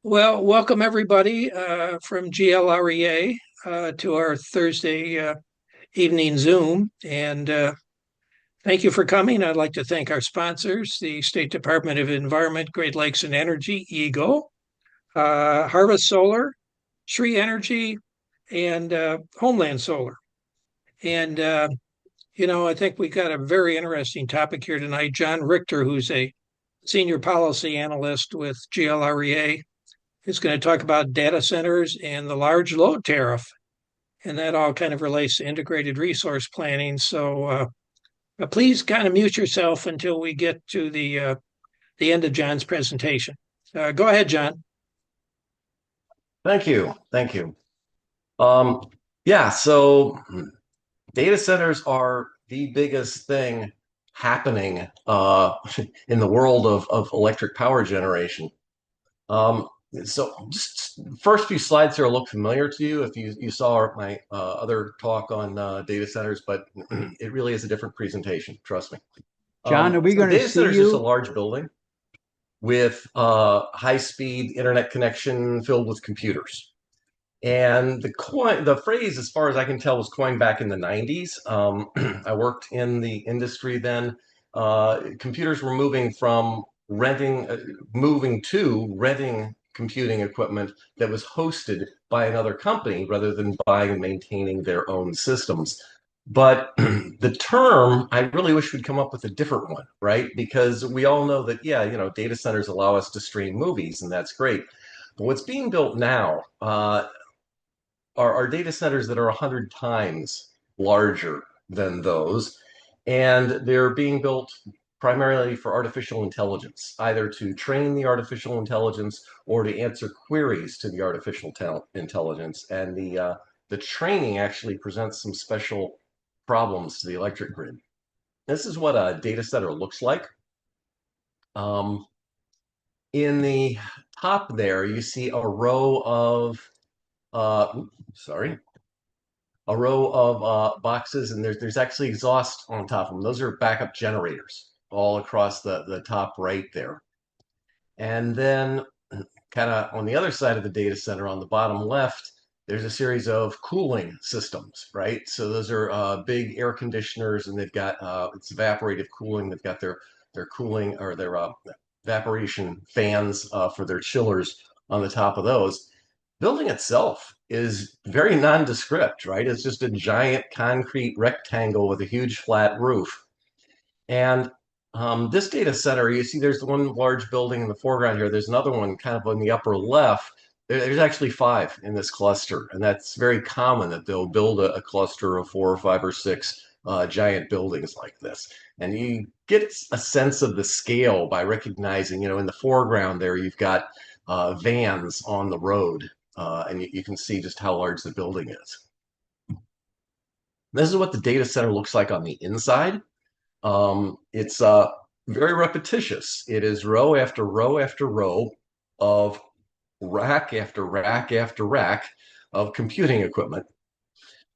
Well, welcome everybody from GLREA to our Thursday evening Zoom. And thank you for coming. I'd like to thank our sponsors, the State Department of Environment, Great Lakes and Energy, EGLE, Harvest Solar, Shree Energy, and Homeland Solar. And, I think we got a very interesting topic here tonight. John Richter, who's a Senior Policy Analyst with GLREA, is going to talk about data centers and the large load tariff. And that all kind of relates to integrated resource planning. So please kind of mute yourself until we get to the end of John's presentation. Go ahead, John. Thank you. Thank you. Um, yeah, so data centers are the biggest thing happening in the world of electric power generation. Um, so just first few slides here look familiar to you if you saw my other talk on data centers, but it really is a different presentation, trust me. John, are we So going to data see center is just a you? large building with high-speed internet connection filled with computers. And the phrase, as far as I can tell, was coined back in the 90s. I worked in the industry then. Computers were moving to renting computing equipment that was hosted by another company rather than buying and maintaining their own systems. But the term, I really wish we'd come up with a different one, right? Because we all know that, yeah, data centers allow us to stream movies, and that's great. But what's being built now are data centers that are 100 times larger than those. And they're being built primarily for artificial intelligence, either to train the artificial intelligence or to answer queries to the artificial intelligence. And the training actually presents some special problems to the electric grid. This is what a data center looks like. In the top there, you see a row of boxes, and there's actually exhaust on top of them. Those are backup generators all across the top right there. And then kind of on the other side of the data center on the bottom left, there's a series of cooling systems, right? So those are big air conditioners, and they've got it's evaporative cooling. They've got their cooling or their evaporation fans for their chillers on the top of those. Building itself is very nondescript, right? It's just a giant concrete rectangle with a huge flat roof. And this data center, you see there's the one large building in the foreground here. There's another one kind of on the upper left. There's actually 5 in this cluster. And that's very common that they'll build a cluster of 4 or 5 or 6 giant buildings like this. And you get a sense of the scale by recognizing, in the foreground there, you've got vans on the road. And you can see just how large the building is. This is what the data center looks like on the inside. It's very repetitious. It is row after row after row of rack after rack after rack of computing equipment.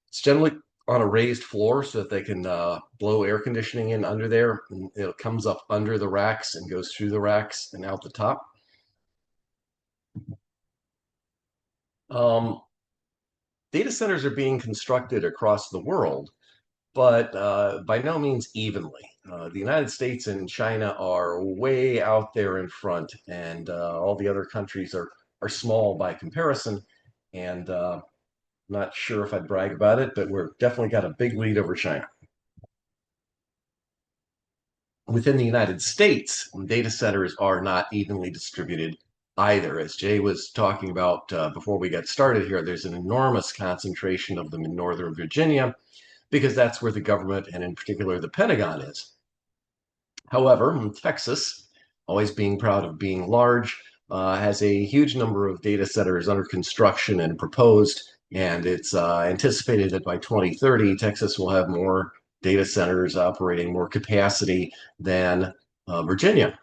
It's generally on a raised floor so that they can blow air conditioning in under there. And it comes up under the racks and goes through the racks and out the top. Data centers are being constructed across the world, but by no means evenly. The United States and China are way out there in front, and all the other countries are small by comparison. And not sure if I'd brag about it, but we're definitely got a big lead over China. Within the United States, data centers are not evenly distributed either. As Jay was talking about before we got started here, there's an enormous concentration of them in Northern Virginia, because that's where the government, and in particular the Pentagon, is. However, Texas, always being proud of being large, has a huge number of data centers under construction and proposed, and it's anticipated that by 2030, Texas will have more data centers operating, more capacity than Virginia.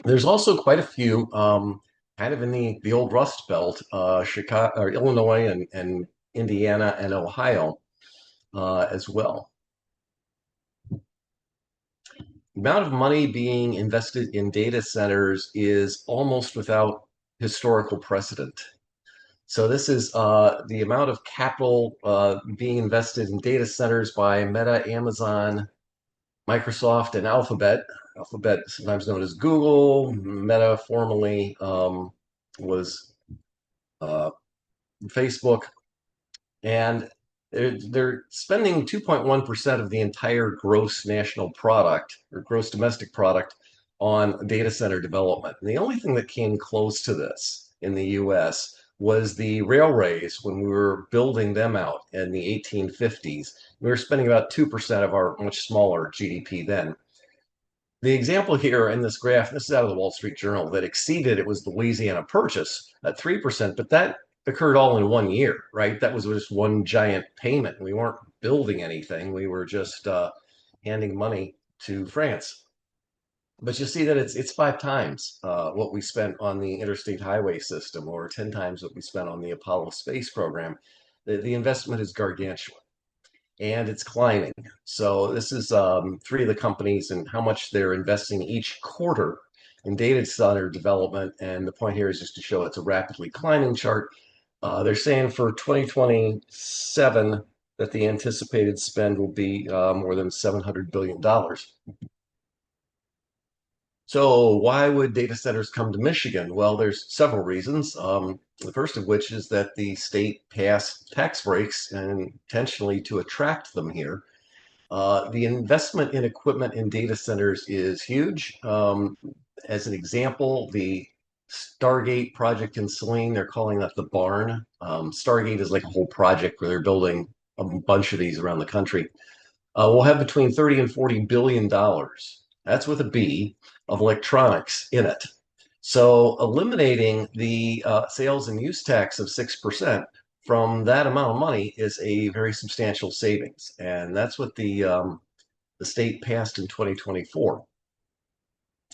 There's also quite a few kind of in the old Rust Belt, Chicago, or Illinois and Indiana and Ohio as well. The amount of money being invested in data centers is almost without historical precedent. So this is the amount of capital being invested in data centers by Meta, Amazon, Microsoft, and Alphabet. Alphabet, sometimes known as Google. Meta, formerly was uh, Facebook, and they're spending 2.1% of the entire gross national product or gross domestic product on data center development. And the only thing that came close to this in the US was the railways when we were building them out in the 1850s. We were spending about 2% of our much smaller GDP then. The example here in this graph, this is out of the Wall Street Journal, that exceeded it was the Louisiana Purchase at 3%, but that occurred all in 1 year, right? That was just one giant payment. We weren't building anything. We were just handing money to France. But you see that it's 5 times what we spent on the interstate highway system, or 10 times what we spent on the Apollo space program. The investment is gargantuan and it's climbing. So this is three of the companies and how much they're investing each quarter in data center development. And the point here is just to show it's a rapidly climbing chart. They're saying for 2027 that the anticipated spend will be more than $700 billion. So why would data centers come to Michigan? Well, there's several reasons. The first of which is that the state passed tax breaks and intentionally to attract them here. The investment in equipment in data centers is huge. As an example, the Stargate project in Saline, they're calling that the barn. Stargate is like a whole project where they're building a bunch of these around the country. We'll have between 30 and $40 billion. That's with a B of electronics in it. So eliminating the sales and use tax of 6% from that amount of money is a very substantial savings. And that's what the state passed in 2024.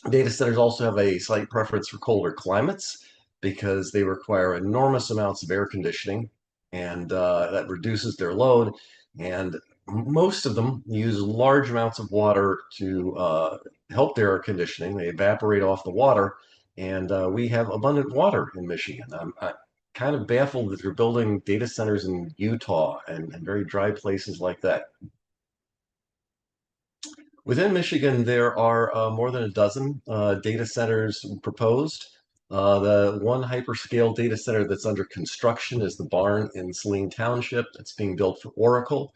Data centers also have a slight preference for colder climates because they require enormous amounts of air conditioning, and that reduces their load. And most of them use large amounts of water to help their air conditioning. They evaporate off the water, and we have abundant water in Michigan. I'm kind of baffled that they're building data centers in Utah and very dry places like that. Within Michigan, there are more than a dozen data centers proposed. The one hyperscale data center that's under construction is the barn in Saline Township. That's being built for Oracle.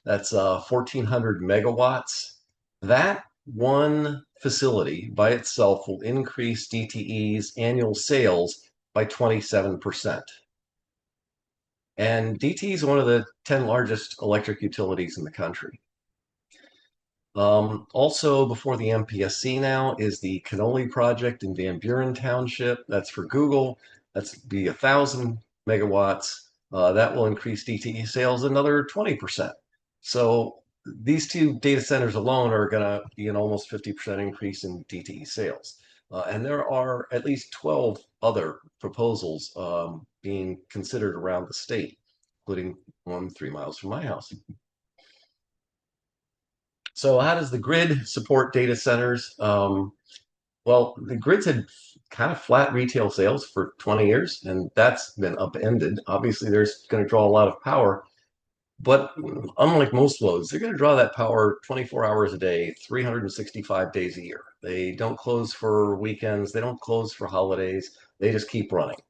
That's 1,400 megawatts. That one facility by itself will increase DTE's annual sales by 27%. And DTE is one of the 10 largest electric utilities in the country. Also before the MPSC now is the Cannoli project in Van Buren Township. That's for Google. That's be 1,000 megawatts. That will increase DTE sales another 20%. So these two data centers alone are going to be an almost 50% increase in DTE sales. And there are at least 12 other proposals being considered around the state, including one 3 miles from my house. So how does the grid support data centers? Well, the grids had kind of flat retail sales for 20 years, and that's been upended. Obviously, there's going to draw a lot of power, but unlike most loads, they're going to draw that power 24 hours a day, 365 days a year. They don't close for weekends. They don't close for holidays. They just keep running.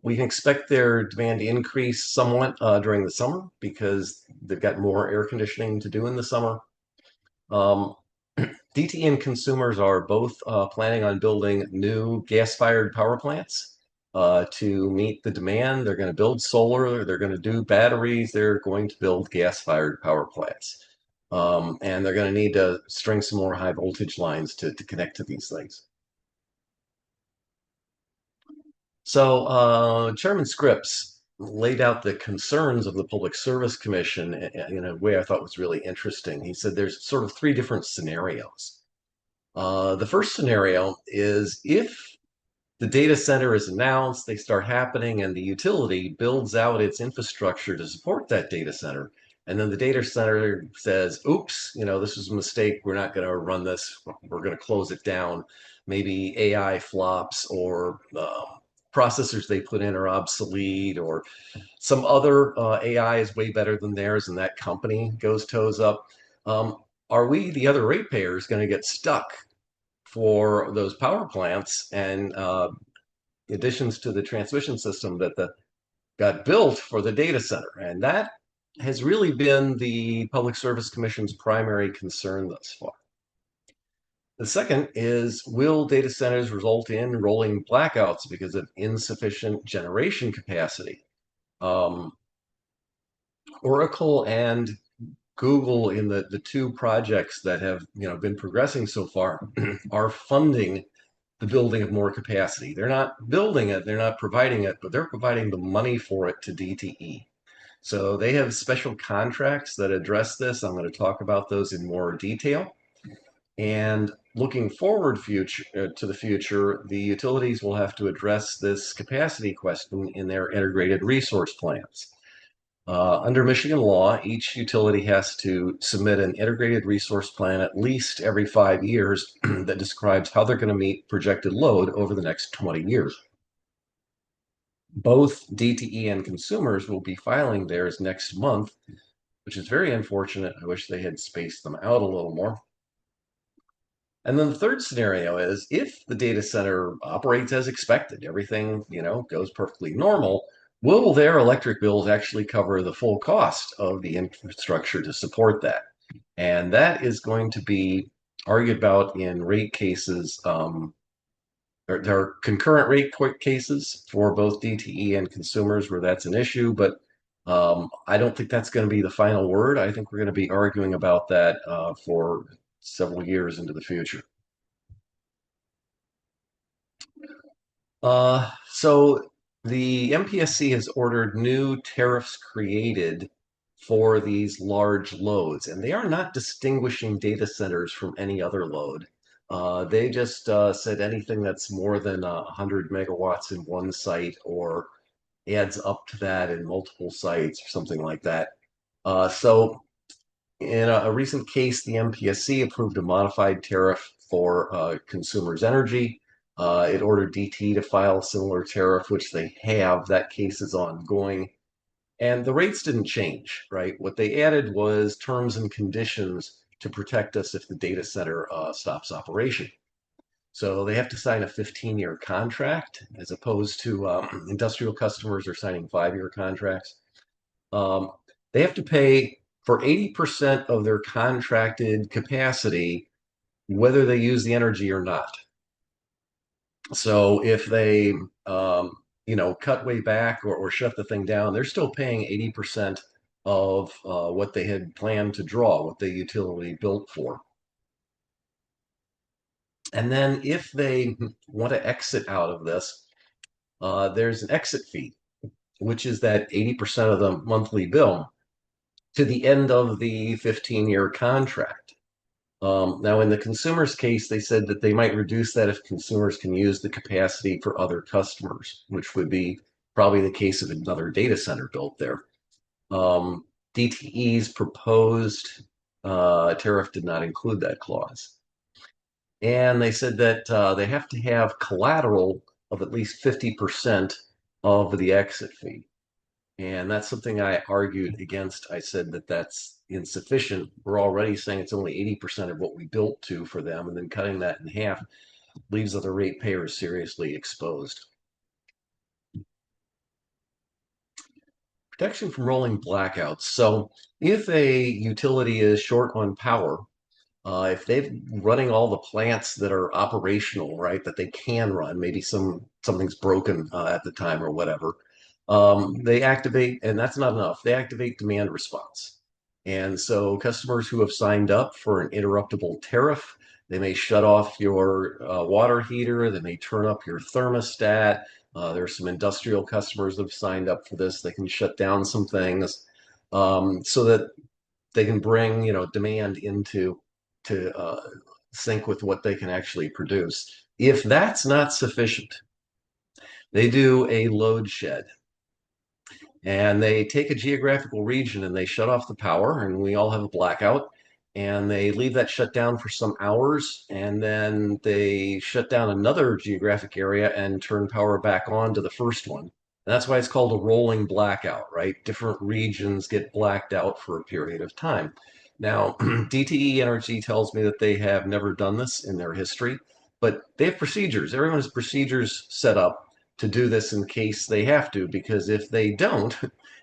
We can expect their demand to increase somewhat during the summer because they've got more air conditioning to do in the summer. DTE and consumers are both planning on building new gas-fired power plants to meet the demand. They're going to build solar, they're going to do batteries, they're going to build gas-fired power plants. And they're going to need to string some more high voltage lines to connect to these things. So Chairman Scripps laid out the concerns of the Public Service Commission in a way I thought was really interesting. He said there's sort of three different scenarios. The first scenario is if the data center is announced, they start happening, and the utility builds out its infrastructure to support that data center. And then the data center says, oops, this was a mistake. We're not going to run this. We're going to close it down. maybe AI flops or processors they put in are obsolete, or some other AI is way better than theirs and that company goes toes up. Um, are we, the other ratepayers, going to get stuck for those power plants and additions to the transmission system that got built for the data center? And that has really been the Public Service Commission's primary concern thus far. The second is, will data centers result in rolling blackouts because of insufficient generation capacity? Oracle and Google, in the two projects that have been progressing so far, are funding the building of more capacity. They're not building it, they're not providing it, but they're providing the money for it to DTE. So they have special contracts that address this. I'm going to talk about those in more detail. And looking forward to the future, the utilities will have to address this capacity question in their integrated resource plans. Under Michigan law, each utility has to submit an integrated resource plan at least every 5 years that describes how they're going to meet projected load over the next 20 years. Both DTE and consumers will be filing theirs next month, which is very unfortunate. I wish they had spaced them out a little more. And then the third scenario is, if the data center operates as expected, everything, goes perfectly normal, will their electric bills actually cover the full cost of the infrastructure to support that? And that is going to be argued about in rate cases. There are concurrent rate cases for both DTE and consumers where that's an issue, but I don't think that's going to be the final word. I think we're going to be arguing about that for several years into the future. So the MPSC has ordered new tariffs created for these large loads, and they are not distinguishing data centers from any other load. They just said anything that's more than 100 megawatts in one site or adds up to that in multiple sites or something like that. So in a recent case, the MPSC approved a modified tariff for consumers' energy. It ordered DT to file a similar tariff, which they have. That case is ongoing. And the rates didn't change, right? What they added was terms and conditions to protect us if the data center stops operation. So they have to sign a 15-year contract, as opposed to industrial customers are signing 5-year contracts. Um, they have to pay for 80% of their contracted capacity, whether they use the energy or not. So if they, cut way back or shut the thing down, they're still paying 80% of what they had planned to draw, what the utility built for. And then if they want to exit out of this, there's an exit fee, which is that 80% of the monthly bill to the end of the 15-year contract. Now, in the consumer's case, they said that they might reduce that if consumers can use the capacity for other customers, which would be probably the case of another data center built there. DTE's proposed tariff did not include that clause. And they said that they have to have collateral of at least 50% of the exit fee. And that's something I argued against. I said that that's insufficient. We're already saying it's only 80% of what we built to for them, and then cutting that in half leaves other ratepayers seriously exposed. Protection from rolling blackouts. So if a utility is short on power, if they're running all the plants that are operational, right, that they can run, maybe something's broken at the time or whatever, they activate, and that's not enough. They activate demand response. And so customers who have signed up for an interruptible tariff, they may shut off your water heater, they may turn up your thermostat. There's some industrial customers that have signed up for this. They can shut down some things so that they can bring, demand into to sync with what they can actually produce. If that's not sufficient, they do a load shed. And they take a geographical region and they shut off the power, and we all have a blackout. and they leave that shut down for some hours, and then they shut down another geographic area and turn power back on to the first one. And that's why it's called a rolling blackout, right? Different regions get blacked out for a period of time. Now, DTE Energy tells me that they have never done this in their history, but they have procedures. Everyone has procedures set up to do this in case they have to, because if they don't,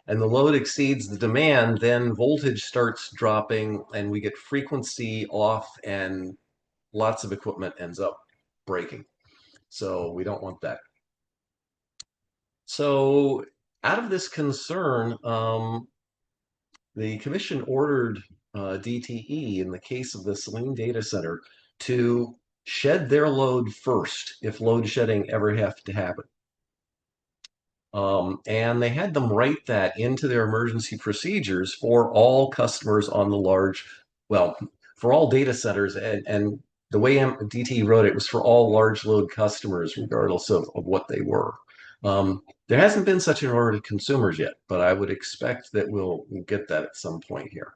and the load exceeds the demand, then voltage starts dropping and we get frequency off and lots of equipment ends up breaking. So we don't want that. So out of this concern, the commission ordered DTE in the case of the Saline data center to shed their load first if load shedding ever have to happen. And they had them write that into their emergency procedures for all customers on the large, well, for all data centers. And the way DT wrote it was for all large load customers, regardless of what they were. There hasn't been such an order to consumers yet, but I would expect that we'll get that at some point here.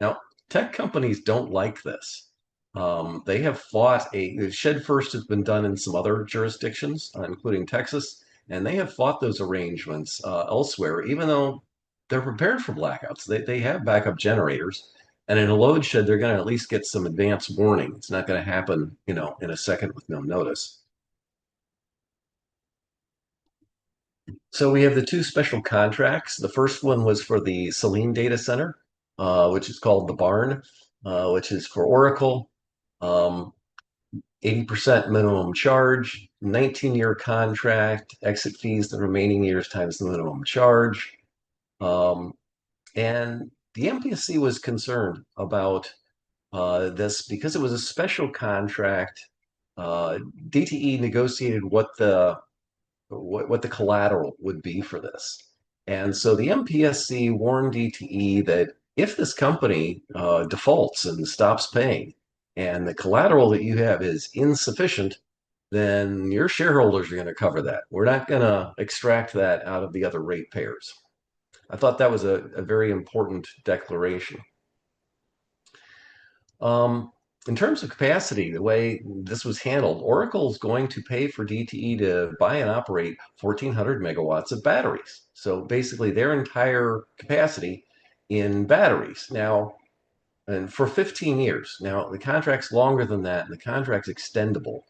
Now, tech companies don't like this. They have fought shed first has been done in some other jurisdictions, including Texas, and they have fought those arrangements elsewhere, even though they're prepared for blackouts. They have backup generators, and in a load shed, they're going to at least get some advance warning. It's not going to happen, in a second with no notice. So we have the two special contracts. The first one was for the Saline data center, which is called the Barn, which is for Oracle. 80% minimum charge, 19-year contract, exit fees the remaining years times the minimum charge. And the MPSC was concerned about this because it was a special contract. DTE negotiated what the collateral would be for this. And so the MPSC warned DTE that if this company defaults and stops paying, and the collateral that you have is insufficient, then your shareholders are going to cover that. We're not going to extract that out of the other ratepayers. I thought that was a very important declaration. In terms of capacity, the way this was handled, Oracle is going to pay for DTE to buy and operate 1,400 megawatts of batteries. So basically their entire capacity in batteries. Now, and for 15 years. Now, the contract's longer than that, and the contract's extendable.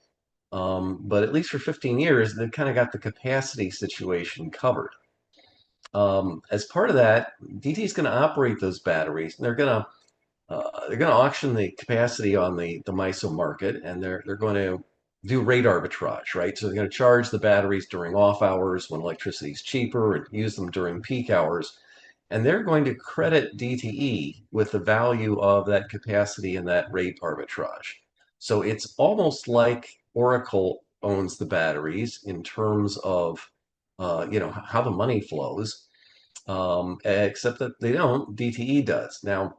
But at least for 15 years, they've kind of got the capacity situation covered. As part of that, DT is going to operate those batteries, and they're going to auction the capacity on the MISO market, and they're going to do rate arbitrage, right? So they're going to charge the batteries during off hours when electricity is cheaper, and use them during peak hours. And they're going to credit DTE with the value of that capacity and that rate arbitrage. So it's almost like Oracle owns the batteries in terms of how the money flows, except that they don't. DTE does. Now,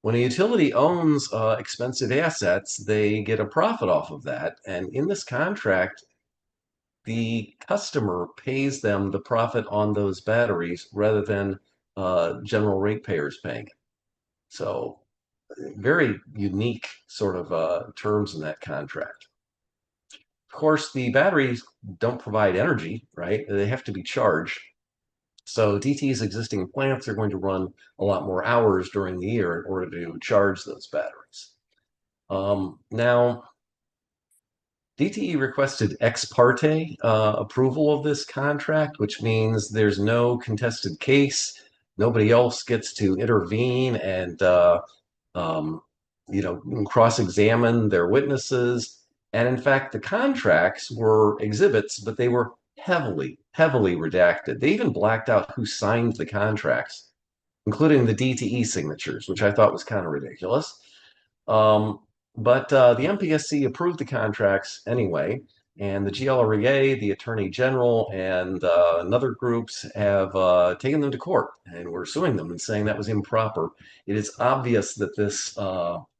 when a utility owns expensive assets, they get a profit off of that. And in this contract, the customer pays them the profit on those batteries rather than general ratepayers paying it. So very unique sort of terms in that contract. Of course, the batteries don't provide energy, right? They have to be charged. So DTE's existing plants are going to run a lot more hours during the year in order to charge those batteries. Now, DTE requested ex parte approval of this contract, which means there's no contested case. Nobody else gets to intervene and cross-examine their witnesses. And in fact, the contracts were exhibits, but they were heavily, heavily redacted. They even blacked out who signed the contracts, including the DTE signatures, which I thought was kind of ridiculous. But the MPSC approved the contracts anyway, and the GLREA, the Attorney General, and other groups have taken them to court, and we're suing them and saying that was improper. It is obvious that this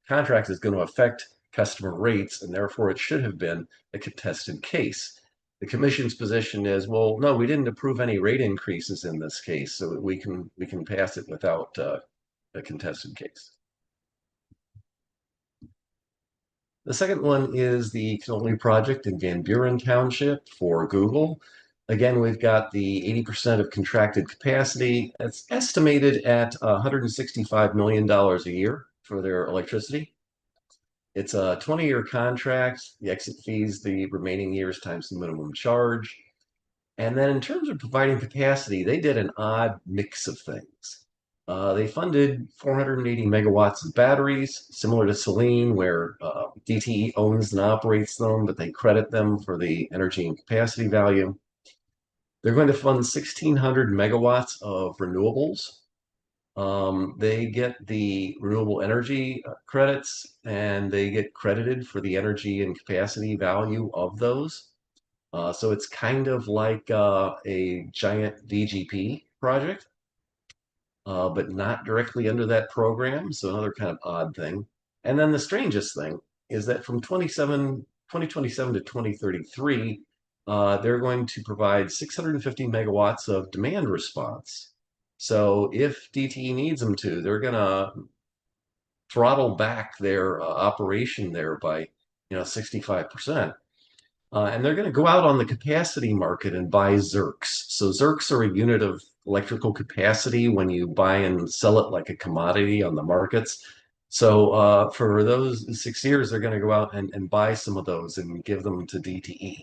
contract is going to affect customer rates, and therefore it should have been a contested case. The commission's position is, well, no, we didn't approve any rate increases in this case, so we can pass it without a contested case. The second one is the Cannoli project in Van Buren Township for Google. Again, we've got the 80% of contracted capacity. It's estimated at $165 million a year for their electricity. It's a 20-year contract. The exit fees, the remaining years times the minimum charge. And then in terms of providing capacity, they did an odd mix of things. They funded 480 megawatts of batteries, similar to Selene, where DTE owns and operates them, but they credit them for the energy and capacity value. They're going to fund 1,600 megawatts of renewables. They get the renewable energy credits, and they get credited for the energy and capacity value of those. So it's kind of like a giant VGP project, but not directly under that program. So another kind of odd thing. And then the strangest thing is that from 2027 to 2033, they're going to provide 650 megawatts of demand response. So if DTE needs them to, they're going to throttle back their operation there by 65%. And they're going to go out on the capacity market and buy ZERCs. So ZERCs are a unit of electrical capacity when you buy and sell it like a commodity on the markets. So for those 6 years, they're going to go out and buy some of those and give them to DTE.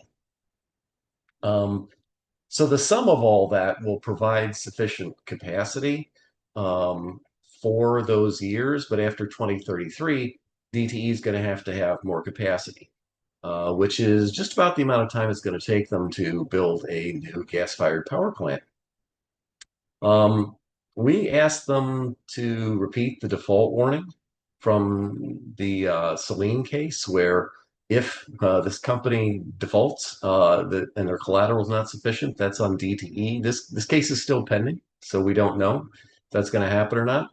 So the sum of all that will provide sufficient capacity for those years, but after 2033, DTE is going to have more capacity. Which is just about the amount of time it's going to take them to build a new gas-fired power plant. We asked them to repeat the default warning from the Selene case, where if this company defaults and their collateral is not sufficient, that's on DTE. This case is still pending, so we don't know if that's going to happen or not.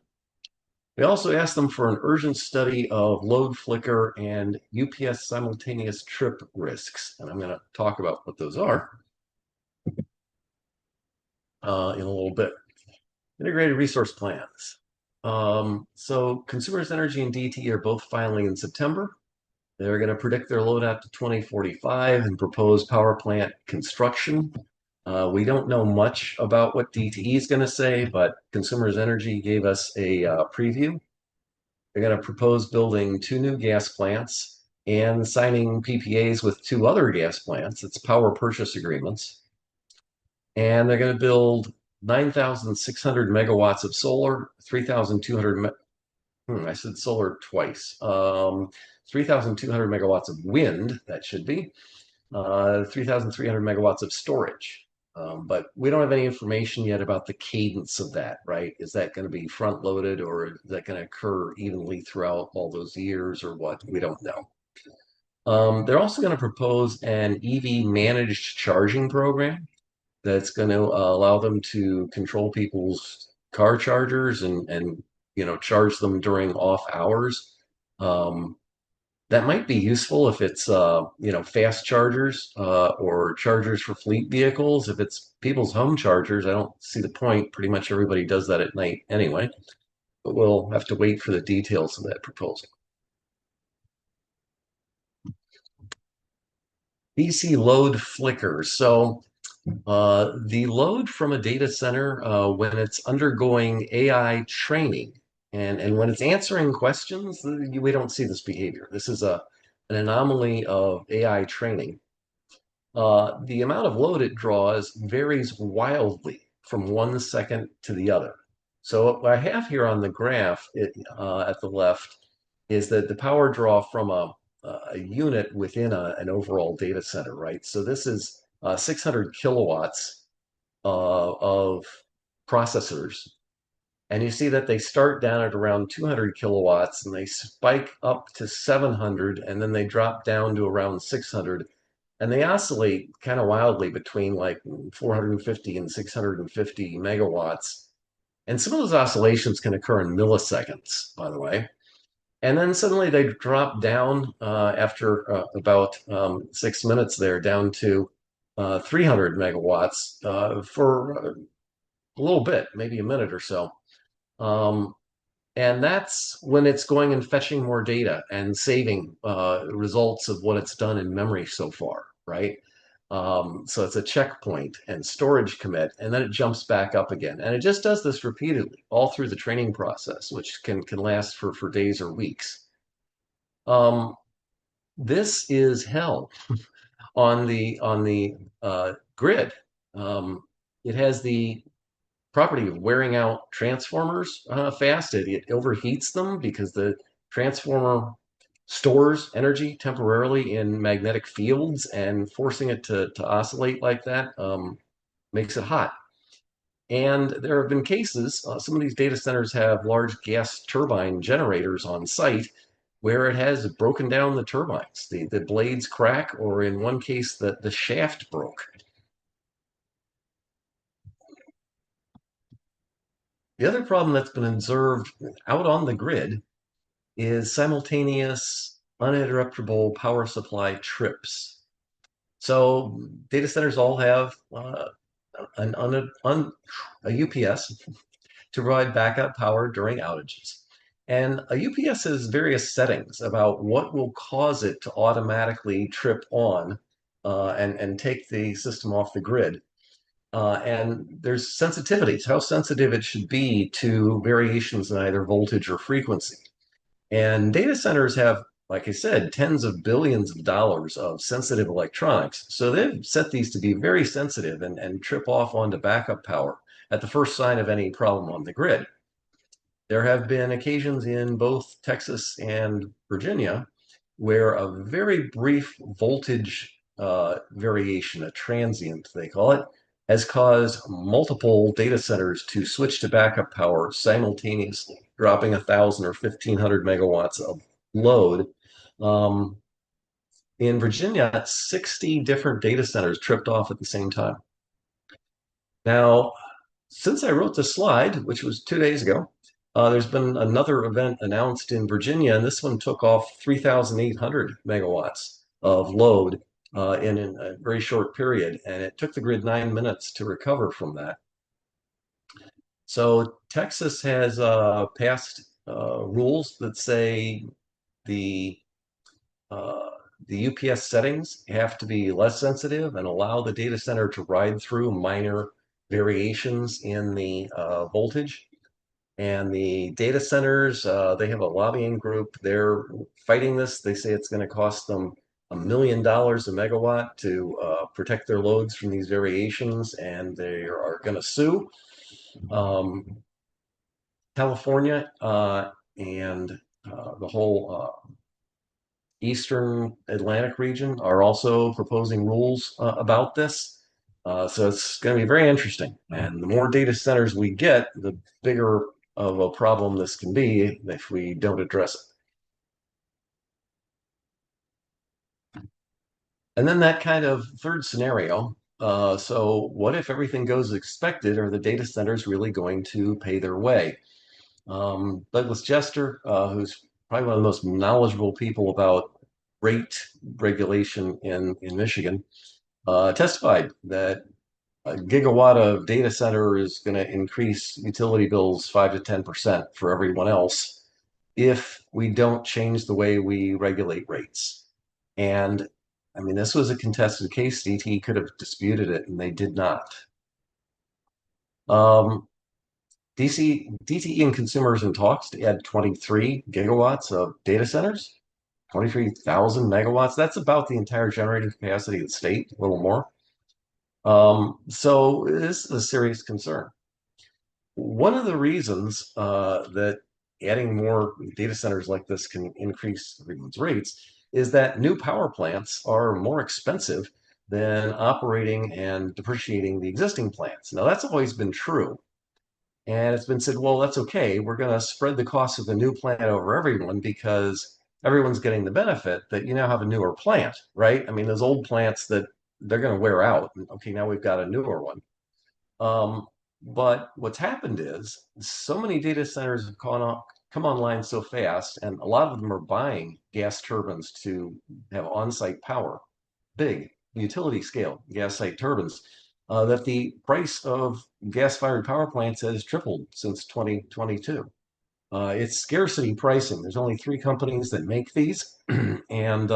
We also asked them for an urgent study of load flicker and UPS simultaneous trip risks. And I'm going to talk about what those are in a little bit. Integrated resource plans. So Consumers Energy and DT are both filing in September. They're going to predict their load out to 2045 and propose power plant construction. We don't know much about what DTE is going to say, but Consumers Energy gave us a preview. They're going to propose building 2 new gas plants and signing PPAs with 2 other gas plants. It's power purchase agreements. And they're going to build 9,600 megawatts of solar, 3,200, I said solar twice, 3,200 megawatts of wind, that should be, 3,300 megawatts of storage. But we don't have any information yet about the cadence of that, right? Is that going to be front loaded, or is that going to occur evenly throughout all those years, or what? We don't know. They're also going to propose an EV managed charging program that's going to allow them to control people's car chargers and charge them during off hours. That might be useful if it's fast chargers or chargers for fleet vehicles. If it's people's home chargers, I don't see the point. Pretty much everybody does that at night anyway. But we'll have to wait for the details of that proposal. DC load flickers. So the load from a data center when it's undergoing AI training and when it's answering questions, we don't see this behavior. This is an anomaly of AI training. The amount of load it draws varies wildly from 1 second to the other. So what I have here on the graph at the left is that the power draw from a unit within an overall data center, right? So this is 600 kilowatts of processors. And you see that they start down at around 200 kilowatts and they spike up to 700 and then they drop down to around 600. And they oscillate kind of wildly between like 450 and 650 megawatts. And some of those oscillations can occur in milliseconds, by the way. And then suddenly they drop down after about 6 minutes there down to 300 megawatts for a little bit, maybe a minute or so. And that's when it's going and fetching more data and saving results of what it's done in memory so far, right? So it's a checkpoint and storage commit, and then it jumps back up again. And it just does this repeatedly all through the training process, which can last for days or weeks. Um, this is hell on the grid. It has the property of wearing out transformers fast. It overheats them because the transformer stores energy temporarily in magnetic fields, and forcing it to oscillate like that makes it hot. And there have been cases, some of these data centers have large gas turbine generators on site where it has broken down the turbines. The blades crack, or in one case, the shaft broke. The other problem that's been observed out on the grid is simultaneous uninterruptible power supply trips. So data centers all have a UPS to provide backup power during outages. And a UPS has various settings about what will cause it to automatically trip on and take the system off the grid. And there's sensitivities, how sensitive it should be to variations in either voltage or frequency. And data centers have, like I said, tens of billions of dollars of sensitive electronics. So they've set these to be very sensitive and trip off onto backup power at the first sign of any problem on the grid. There have been occasions in both Texas and Virginia where a very brief voltage variation, a transient they call it, has caused multiple data centers to switch to backup power simultaneously, dropping 1,000 or 1,500 megawatts of load. Um, in Virginia, 60 different data centers tripped off at the same time. Now, since I wrote this slide, which was 2 days ago, there's been another event announced in Virginia, and this one took off 3,800 megawatts of load in a very short period, and it took the grid 9 minutes to recover from that. So Texas has passed rules that say the uh, the UPS settings have to be less sensitive and allow the data center to ride through minor variations in the voltage. And the data centers, they have a lobbying group. They're fighting this. They say it's going to cost them $1 million a megawatt to protect their loads from these variations, and they are going to sue. California and the whole Eastern Atlantic region are also proposing rules about this. So it's going to be very interesting. And the more data centers we get, the bigger of a problem this can be if we don't address it. And then that kind of third scenario. So what if everything goes as expected? Are the data centers really going to pay their way? Douglas Jester, who's probably one of the most knowledgeable people about rate regulation in Michigan, testified that a gigawatt of data center is going to increase utility bills 5 to 10% for everyone else if we don't change the way we regulate rates. And I mean, this was a contested case. DTE could have disputed it, and they did not. DTE and consumers in talks to add 23 gigawatts of data centers, 23,000 megawatts. That's about the entire generating capacity of the state, a little more. So this is a serious concern. One of the reasons that adding more data centers like this can increase everyone's rates is that new power plants are more expensive than operating and depreciating the existing plants. Now, that's always been true. And it's been said, well, that's okay. We're going to spread the cost of the new plant over everyone because everyone's getting the benefit that you now have a newer plant, right? I mean, those old plants that they're going to wear out. Okay, now we've got a newer one. But what's happened is so many data centers have come online so fast, and a lot of them are buying gas turbines to have on-site power, big utility scale gas site turbines, that the price of gas-fired power plants has tripled since 2022. It's scarcity pricing. There's only 3 companies that make these, and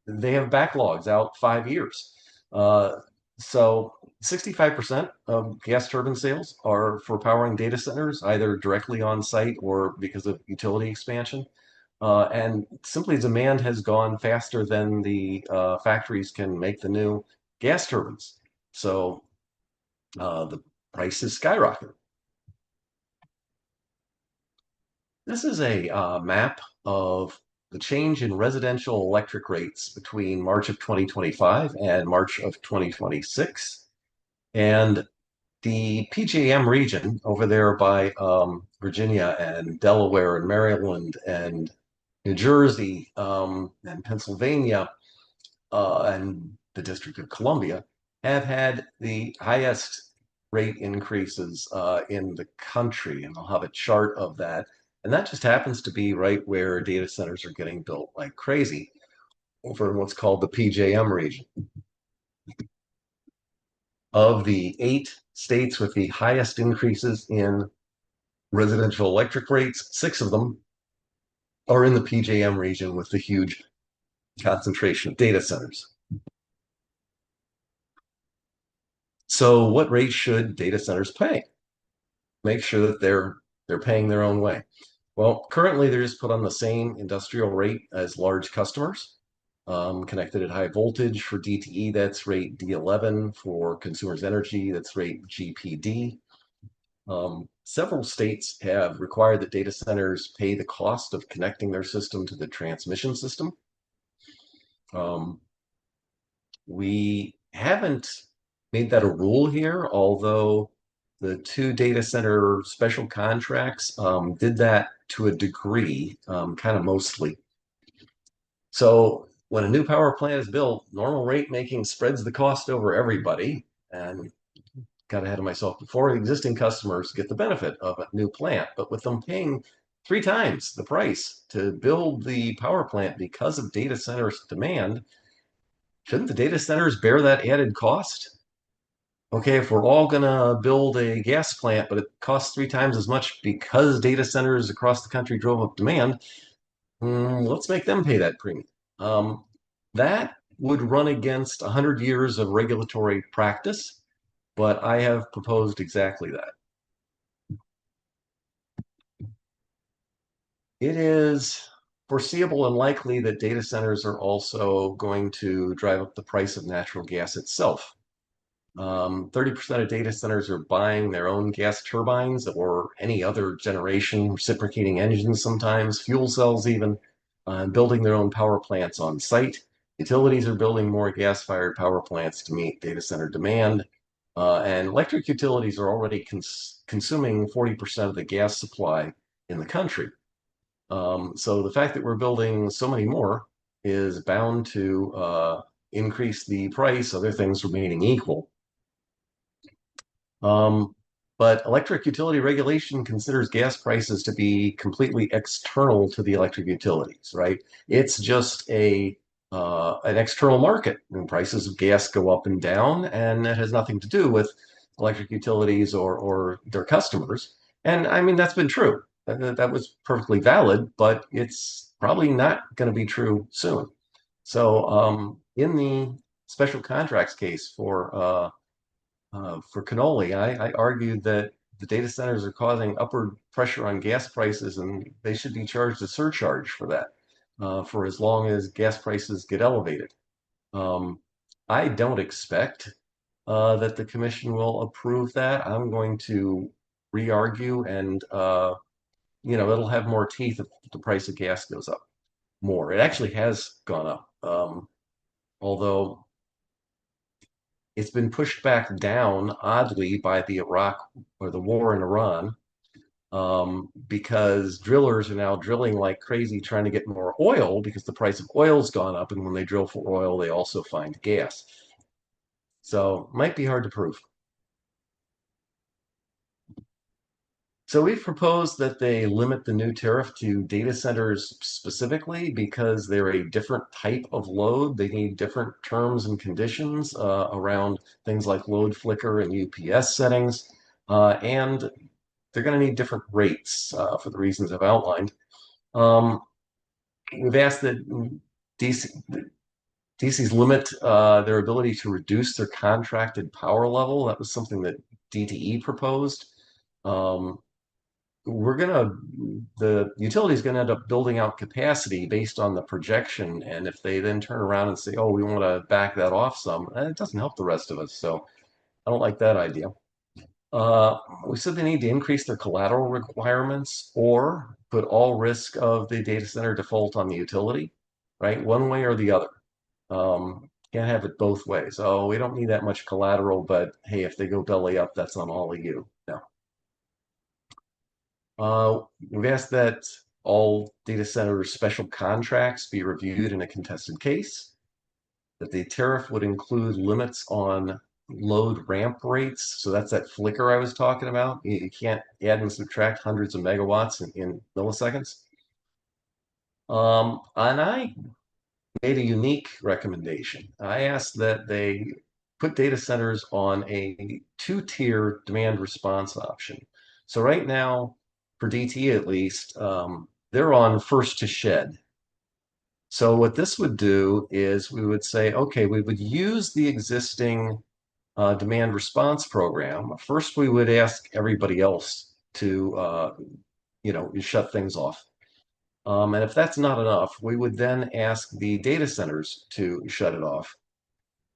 they have backlogs out 5 years. So 65% of gas turbine sales are for powering data centers, either directly on site or because of utility expansion. And simply demand has gone faster than the factories can make the new gas turbines. So the price is skyrocketing. This is a map of the change in residential electric rates between March of 2025 and March of 2026. And the PJM region over there by Virginia and Delaware and Maryland and New Jersey and Pennsylvania and the District of Columbia have had the highest rate increases in the country. And I'll have a chart of that. And that just happens to be right where data centers are getting built like crazy over in what's called the PJM region. Of the 8 states with the highest increases in residential electric rates, 6 of them are in the PJM region with the huge concentration of data centers. So what rate should data centers pay? Make sure that they're paying their own way. Well, currently they're just put on the same industrial rate as large customers. Connected at high voltage for DTE, that's rate D11. For consumers energy, that's rate GPD. Several states have required that data centers pay the cost of connecting their system to the transmission system. We haven't made that a rule here, although the 2 data center special contracts did that to a degree, kind of mostly. So when a new power plant is built, normal rate making spreads the cost over everybody. And got ahead of myself before, existing customers get the benefit of a new plant, but with them paying 3 times the price to build the power plant because of data centers demand, shouldn't the data centers bear that added cost? Okay, if we're all gonna build a gas plant, but it costs 3 times as much because data centers across the country drove up demand, let's make them pay that premium. That would run against 100 years of regulatory practice, but I have proposed exactly that. It is foreseeable and likely that data centers are also going to drive up the price of natural gas itself. 30% of data centers are buying their own gas turbines or any other generation, reciprocating engines sometimes, fuel cells even, and building their own power plants on site. Utilities are building more gas-fired power plants to meet data center demand. And electric utilities are already consuming 40% of the gas supply in the country. So the fact that we're building so many more is bound to increase the price, other things remaining equal. But electric utility regulation considers gas prices to be completely external to the electric utilities, right? It's just an external market, and prices of gas go up and down, and it has nothing to do with electric utilities or their customers. And I mean, that's been true. That was perfectly valid, but it's probably not going to be true soon. So in the special contracts case for cannoli, I argued that the data centers are causing upward pressure on gas prices, and they should be charged a surcharge for that, for as long as gas prices get elevated. I don't expect that the commission will approve that. I'm going to re-argue, and it'll have more teeth if the price of gas goes up more. It actually has gone up, although it's been pushed back down, oddly, by the Iraq or the war in Iran, because drillers are now drilling like crazy trying to get more oil because the price of oil's gone up, and when they drill for oil, they also find gas. So might be hard to prove. So we've proposed that they limit the new tariff to data centers specifically because they're a different type of load. They need different terms and conditions around things like load flicker and UPS settings. And they're going to need different rates for the reasons I've outlined. We've asked that DCs limit their ability to reduce their contracted power level. That was something that DTE proposed. The utility is gonna end up building out capacity based on the projection, and if they then turn around and say, "Oh, we want to back that off some," it doesn't help the rest of us. So I don't like that idea. We said they need to increase their collateral requirements or put all risk of the data center default on the utility, right? One way or the other. Can't have it both ways. Oh, we don't need that much collateral, but hey, if they go belly up, that's on all of you. No. We've asked that all data center special contracts be reviewed in a contested case, that the tariff would include limits on load ramp rates. So that's that flicker I was talking about. You can't add and subtract hundreds of megawatts in milliseconds. And I made a unique recommendation. I asked that they put data centers on a two-tier demand response option. So right now, for DT at least, they're on first to shed. So what this would do is we would say, okay, we would use the existing demand response program. First, we would ask everybody else to, shut things off. And if that's not enough, we would then ask the data centers to shut it off.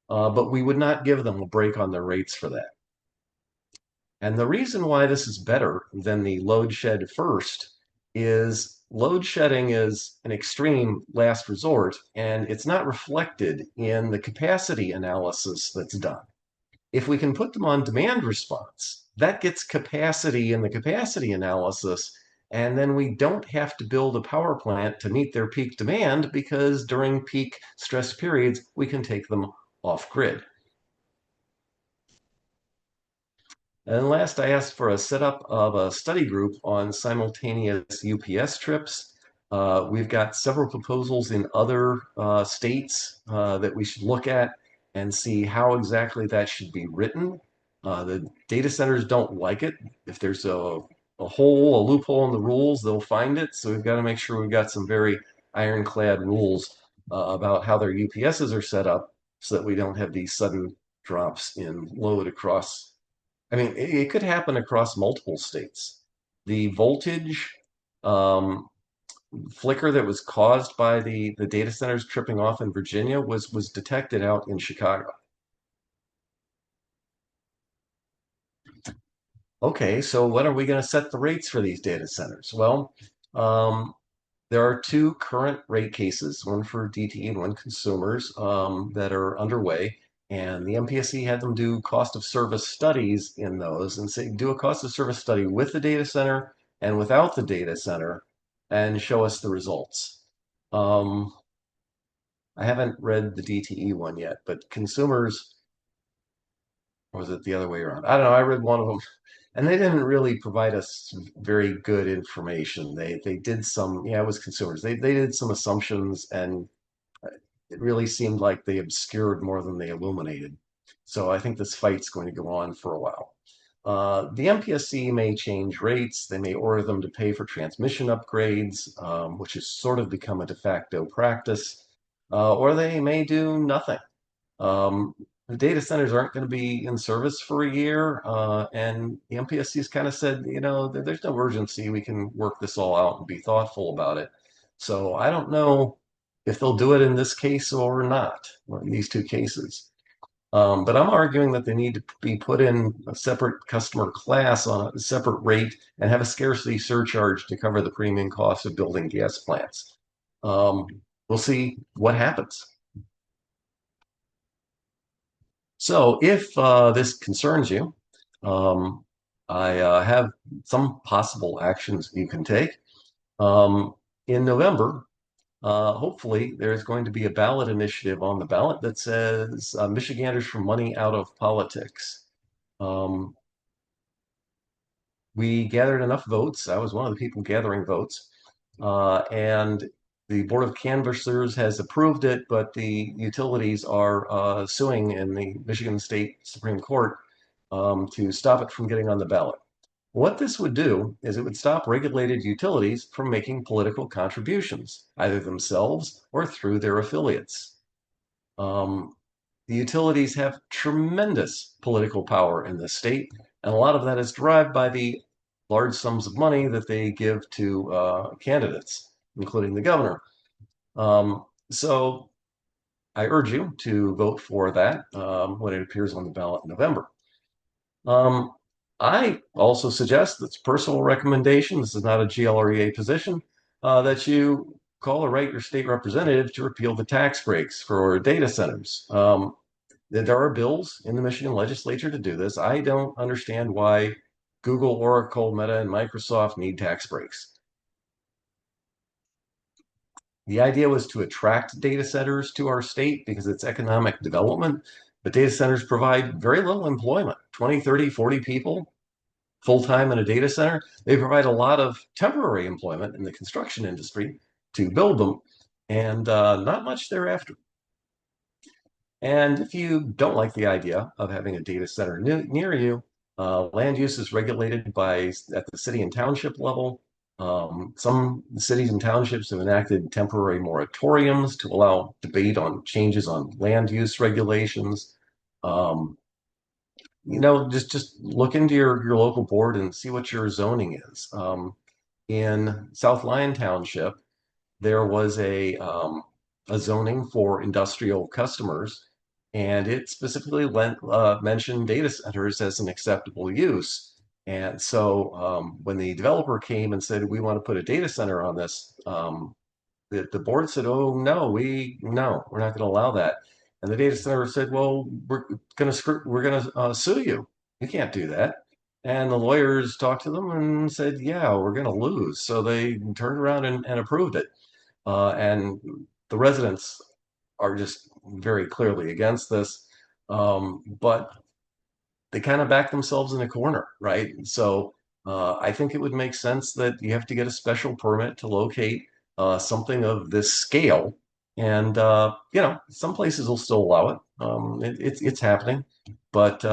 But we would not give them a break on their rates for that. And the reason why this is better than the load shed first is load shedding is an extreme last resort, and it's not reflected in the capacity analysis that's done. If we can put them on demand response, that gets capacity in the capacity analysis, and then we don't have to build a power plant to meet their peak demand because during peak stress periods, we can take them off grid. And last, I asked for a setup of a study group on simultaneous UPS trips. We've got several proposals in other states that we should look at and see how exactly that should be written. The data centers don't like it. If there's a hole, a loophole in the rules, they'll find it. So we've got to make sure we've got some very ironclad rules about how their UPSs are set up so that we don't have these sudden drops in load across. I mean, it could happen across multiple states. The voltage flicker that was caused by the data centers tripping off in Virginia was detected out in Chicago. Okay, so when are we going to set the rates for these data centers? Well, there are two current rate cases, one for DTE and one consumers, that are underway. And the MPSC had them do cost of service studies in those and say, do a cost of service study with the data center and without the data center and show us the results. I haven't read the DTE one yet, but consumers, or was it the other way around? I don't know. I read one of them and they didn't really provide us very good information. They did some, yeah, it was consumers. They did some assumptions and it really seemed like they obscured more than they illuminated. So I think this fight's going to go on for a while. The MPSC may change rates. They may order them to pay for transmission upgrades, which has sort of become a de facto practice, or they may do nothing. The data centers aren't going to be in service for a year, and the MPSC has kind of said, there's no urgency. We can work this all out and be thoughtful about it. So I don't know if they'll do it in this case or not, in these two cases. But I'm arguing that they need to be put in a separate customer class on a separate rate and have a scarcity surcharge to cover the premium cost of building gas plants. We'll see what happens. So if this concerns you, I have some possible actions you can take. In November, hopefully, there's going to be a ballot initiative on the ballot that says Michiganders for money out of politics. We gathered enough votes. I was one of the people gathering votes. And the Board of Canvassers has approved it, but the utilities are suing in the Michigan State Supreme Court to stop it from getting on the ballot. What this would do is it would stop regulated utilities from making political contributions, either themselves or through their affiliates. Um, the utilities have tremendous political power in this state, and a lot of that is derived by the large sums of money that they give to candidates, including the governor. So I urge you to vote for that when it appears on the ballot in November. Um, I also suggest, that's a personal recommendation, this is not a GLREA position, that you call or write your state representative to repeal the tax breaks for data centers. There are bills in the Michigan legislature to do this. I don't understand why Google, Oracle, Meta, and Microsoft need tax breaks. The idea was to attract data centers to our state because it's economic development, but data centers provide very little employment, 20, 30, 40 people full-time in a data center. They provide a lot of temporary employment in the construction industry to build them, and not much thereafter. And if you don't like the idea of having a data center near you, land use is regulated at the city and township level. Some cities and townships have enacted temporary moratoriums to allow debate on changes on land use regulations. Um, just look into your local board and see what your zoning is. In South Lyon Township, there was a zoning for industrial customers, and it specifically mentioned data centers as an acceptable use. And so when the developer came and said, we want to put a data center on this, the board said, oh, no, we're not going to allow that. And the data center said, well, we're going to sue you. You can't do that. And the lawyers talked to them and said, yeah, we're going to lose. So they turned around and approved it. And the residents are just very clearly against this. But they kind of back themselves in a corner, right? So I think it would make sense that you have to get a special permit to locate something of this scale. And some places will still allow it. It's happening, but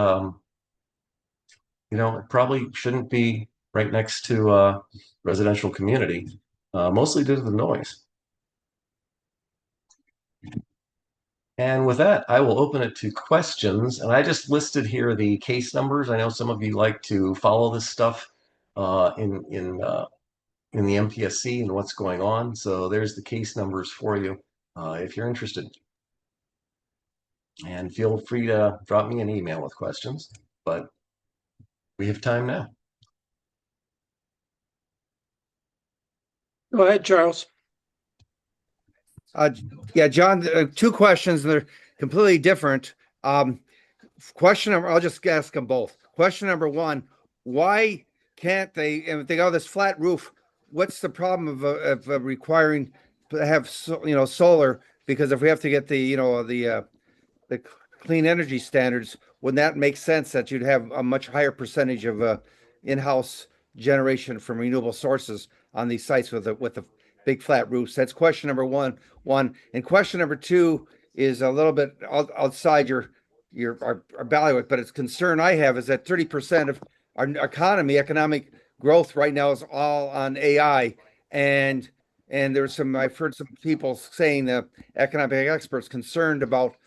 it probably shouldn't be right next to a residential community, mostly due to the noise. And with that, I will open it to questions. And I just listed here the case numbers. I know some of you like to follow this stuff in the MPSC and what's going on. So there's the case numbers for you if you're interested. And feel free to drop me an email with questions. But we have time now. Go ahead, Charles. Yeah, John, two questions, and they're completely different. Question number, I'll just ask them both. Question number one, why can't they, if they got this flat roof, what's the problem of requiring to have solar? Because if we have to get the clean energy standards, wouldn't that make sense that you'd have a much higher percentage of in-house generation from renewable sources on these sites with the big flat roofs? That's question number one. And question number two is a little bit outside our bailiwick, but it's concern I have is that 30% of our economy, economic growth right now is all on AI, and I've heard some people saying, the economic experts concerned about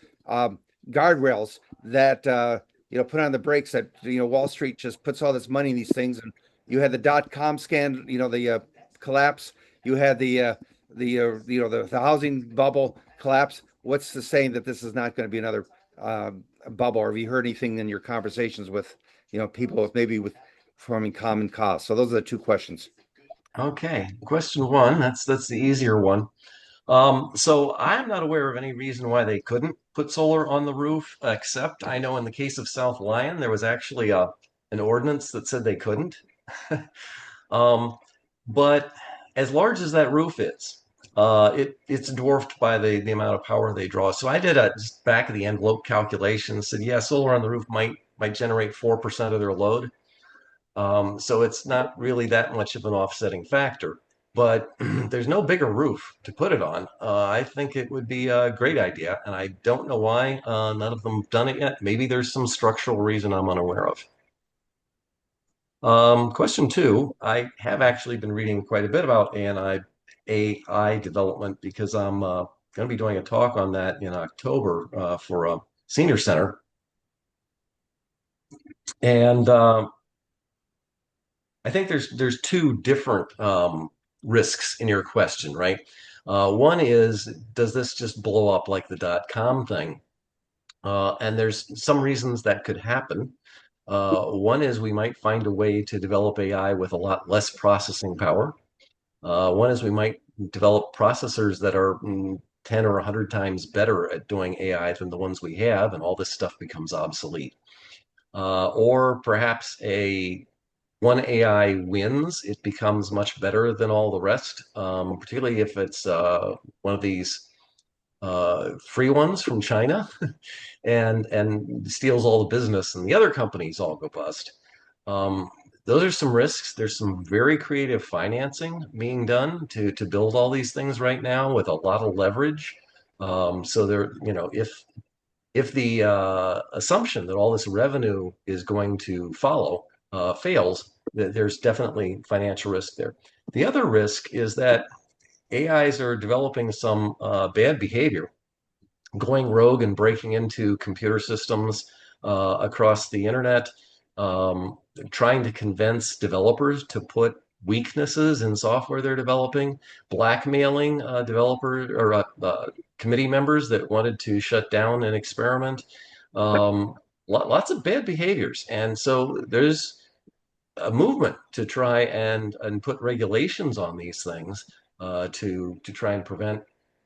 guardrails that put on the brakes, that Wall Street just puts all this money in these things. And you had the .com scandal, the collapse. You had the housing bubble collapse. What's the saying that this is not going to be another bubble? Or have you heard anything in your conversations with people with forming common cause? So those are the two questions. Okay, question one, that's the easier one. So I'm not aware of any reason why they couldn't put solar on the roof, except I know in the case of South Lyon, there was actually an ordinance that said they couldn't. But as large as that roof is, it's dwarfed by the amount of power they draw. So I did a just back of the envelope calculation, said, yeah, solar on the roof might generate 4% of their load. So it's not really that much of an offsetting factor. But there's no bigger roof to put it on. I think it would be a great idea, and I don't know why none of them have done it yet. Maybe there's some structural reason I'm unaware of. Question two, I have actually been reading quite a bit about AI development because I'm going to be doing a talk on that in October for a senior center. And I think there's two different risks in your question, right? One is, does this just blow up like the dot-com thing? And there's some reasons that could happen. One is we might find a way to develop AI with a lot less processing power. One is we might develop processors that are 10 or 100 times better at doing AI than the ones we have, and all this stuff becomes obsolete. Or perhaps one AI wins, it becomes much better than all the rest, particularly if it's one of these free ones from China and steals all the business, and the other companies all go bust. Those are some risks. There's some very creative financing being done to build all these things right now with a lot of leverage. So there, if the assumption that all this revenue is going to follow fails, there's definitely financial risk there. The other risk is that AIs are developing some bad behavior, going rogue and breaking into computer systems across the internet, trying to convince developers to put weaknesses in software they're developing, blackmailing developers or committee members that wanted to shut down an experiment. Lots of bad behaviors. And so there's a movement to try and put regulations on these things to try and prevent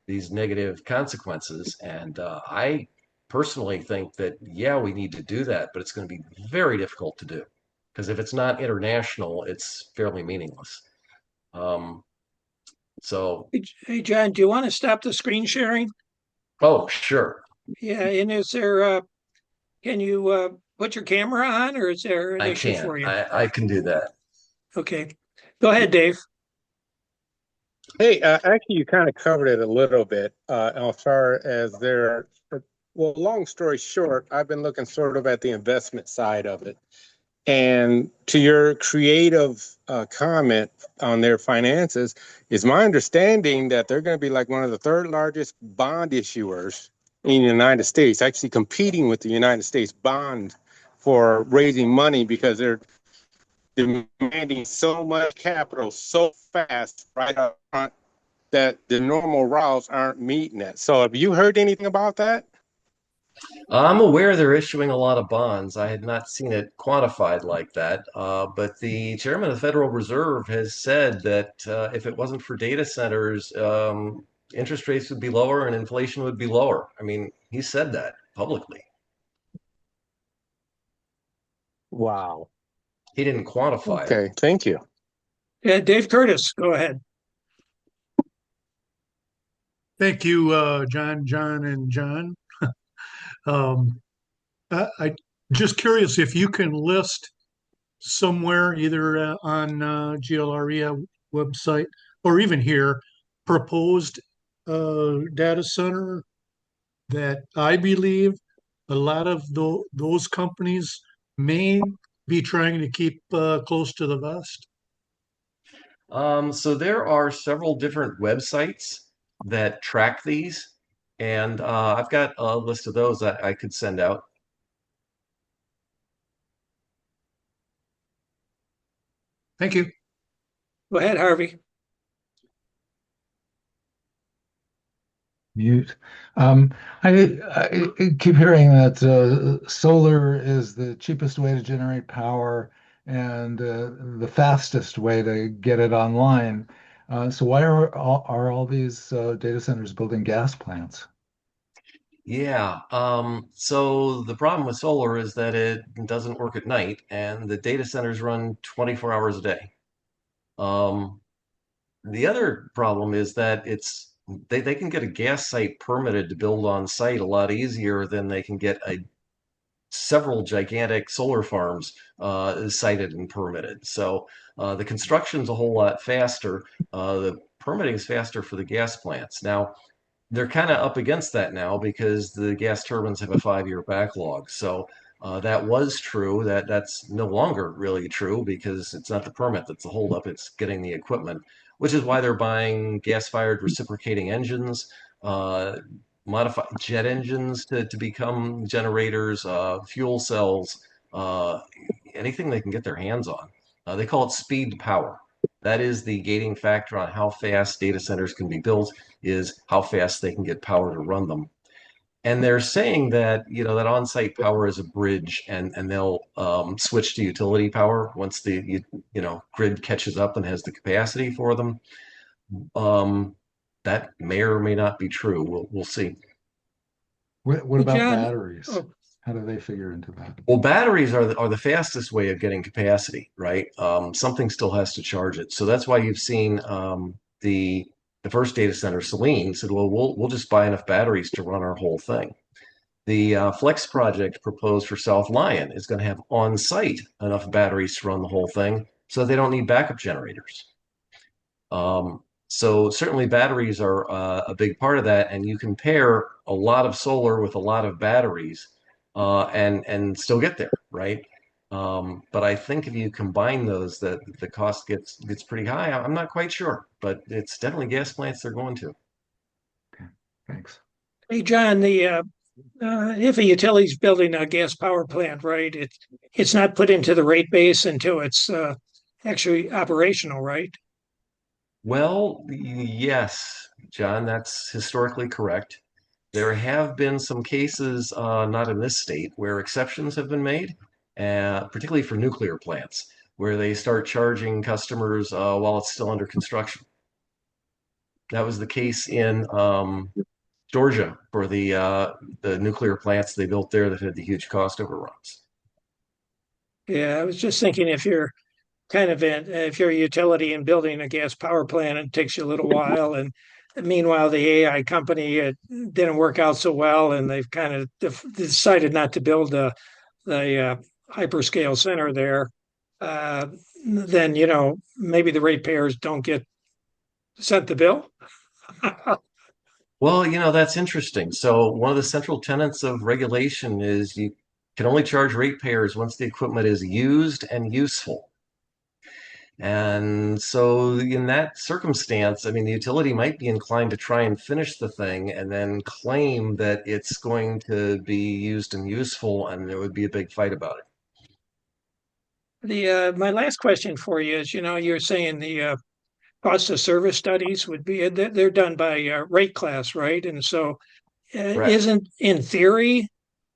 these negative consequences. And I personally think that, yeah, we need to do that, but it's going to be very difficult to do because if it's not international, it's fairly meaningless. Um, so, Hey, John, do you want to stop the screen sharing? oh, sure, Yeah, and is there, can you put your camera on, or is there an I issue can. for you? I can do that. Okay. Go ahead, Dave. Hey, actually, you kind of covered it a little bit as far as there. Well, long story short, I've been looking sort of at the investment side of it. And to your creative comment on their finances, is my understanding that they're going to be like one of the third largest bond issuers in the United States, actually competing with the United States bond for raising money because they're demanding so much capital so fast right up front that the normal routes aren't meeting it. So have you heard anything about that? I'm aware they're issuing a lot of bonds. I had not seen it quantified like that. But the chairman of the Federal Reserve has said that if it wasn't for data centers, interest rates would be lower and inflation would be lower. I mean, he said that publicly. Wow. He didn't quantify it. Okay, thank you. Yeah, Dave Curtis, go ahead. Thank you, John, and John. Um, I just curious if you can list somewhere, either on GLREA website or even here, proposed data center that I believe a lot of those companies may be trying to keep close to the vest. So there are several different websites that track these, and I've got a list of those that I could send out. Thank you. Go ahead, Harvey. Mute. I keep hearing that solar is the cheapest way to generate power and the fastest way to get it online. So why are all these data centers building gas plants? Yeah. So the problem with solar is that it doesn't work at night, and the data centers run 24 hours a day. Um, the other problem is that they can get a gas site permitted to build on site a lot easier than they can get several gigantic solar farms sited and permitted. So the construction's a whole lot faster. The permitting is faster for the gas plants. Now, they're kind of up against that now because the gas turbines have a 5-year backlog. So That was true. That's no longer really true because it's not the permit that's the holdup. It's getting the equipment, which is why they're buying gas-fired reciprocating engines, modified jet engines to become generators, fuel cells, uh, anything they can get their hands on. They call it speed to power. That is the gating factor on how fast data centers can be built, is how fast they can get power to run them. And they're saying that, that on-site power is a bridge, and they'll switch to utility power once the grid catches up and has the capacity for them. That may or may not be true. We'll see. What Hey, about John. batteries? Oh, How do they figure into that? Well, batteries are the fastest way of getting capacity, right? Something still has to charge it, so that's why you've seen the first data center, Selene, said, "Well, we'll just buy enough batteries to run our whole thing." The Flex project proposed for South Lyon is going to have on-site enough batteries to run the whole thing, so they don't need backup generators. So certainly batteries are a big part of that, and you can pair a lot of solar with a lot of batteries, and still get there, right? But I think if you combine those, the cost gets pretty high. I'm not quite sure, but it's definitely gas plants they're going to. Okay, thanks. hey, John, if a utility's building a gas power plant, right, it's not put into the rate base until it's actually operational, right? Well, yes, John, that's historically correct. There have been some cases, not in this state, where exceptions have been made, particularly for nuclear plants, where they start charging customers while it's still under construction. That was the case in Georgia for the nuclear plants they built there that had the huge cost overruns. Yeah, I was just thinking if you're a utility and building a gas power plant, it takes you a little while. And meanwhile, the AI company didn't work out so well, and they've kind of decided not to build the hyperscale center there. Uh, then, maybe the ratepayers don't get sent the bill. Well, that's interesting. So one of the central tenets of regulation is you can only charge ratepayers once the equipment is used and useful. And so in that circumstance, I mean, the utility might be inclined to try and finish the thing and then claim that it's going to be used and useful, and there would be a big fight about it. The my last question for you is, you're saying the cost of service studies would be they're done by rate class, right? And so, Correct. isn't in theory,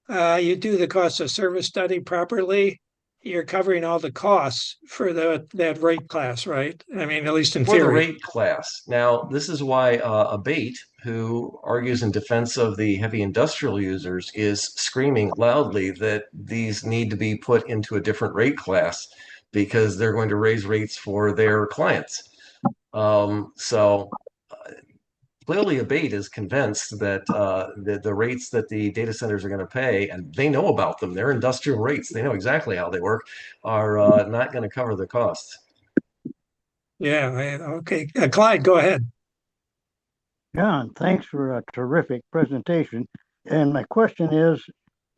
you do the cost of service study properly, you're covering all the costs for that rate class, right? I mean, at least in For the theory. rate class. Now, this is why Abate, who argues in defense of the heavy industrial users, is screaming loudly that these need to be put into a different rate class because they're going to raise rates for their clients. So clearly, Abate is convinced that the rates that the data centers are going to pay, and they know about them, they're industrial rates, they know exactly how they work, are not going to cover the costs. Yeah. Okay. Clyde, go ahead. John, thanks for a terrific presentation. And my question is,